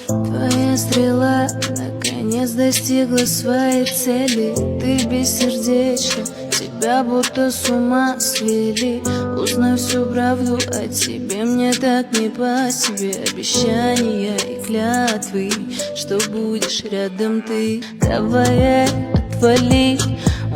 Твоя стрела наконец достигла своей цели. Ты бессердечна, тебя будто с ума свели. Узнай всю правду о тебе, мне так не по себе. Обещания и клятвы, что будешь рядом ты. Давай отвали,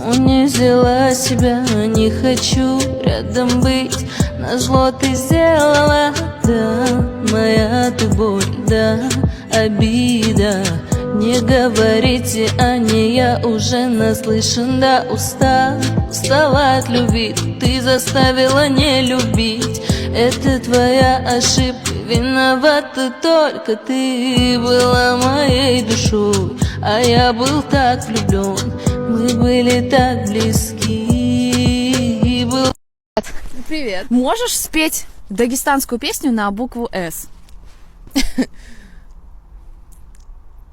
унизила себя, не хочу рядом быть. Назло ты сделала, да, моя ты боль, да, обида. Не говорите о ней, я уже наслышан, да, устала от любви. Ты заставила не любить, это твоя ошибка. Виновата только ты, была моей душой, а я был так влюблен. Мы были так близки. Привет. Можешь спеть дагестанскую песню на букву «С»?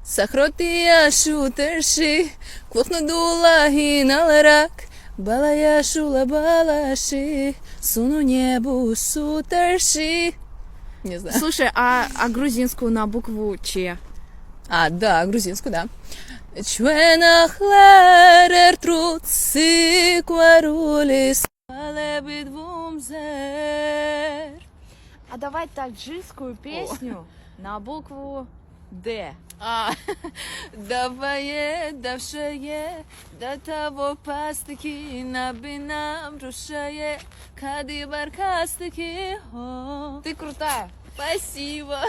Сахротия шутерши, клохнадула наларак, балая шула балаши, суну небу сутерши. Не знаю. Слушай, а грузинскую на букву «Ч»? Да, грузинскую, да. Чуэнахлэр труд сикварулис, алебидвумзер. А давай таджикскую песню на букву «Д». Давае, давшае, до того пастыки, набинам рушае, кади баркастыки. Ты крутая. Спасибо.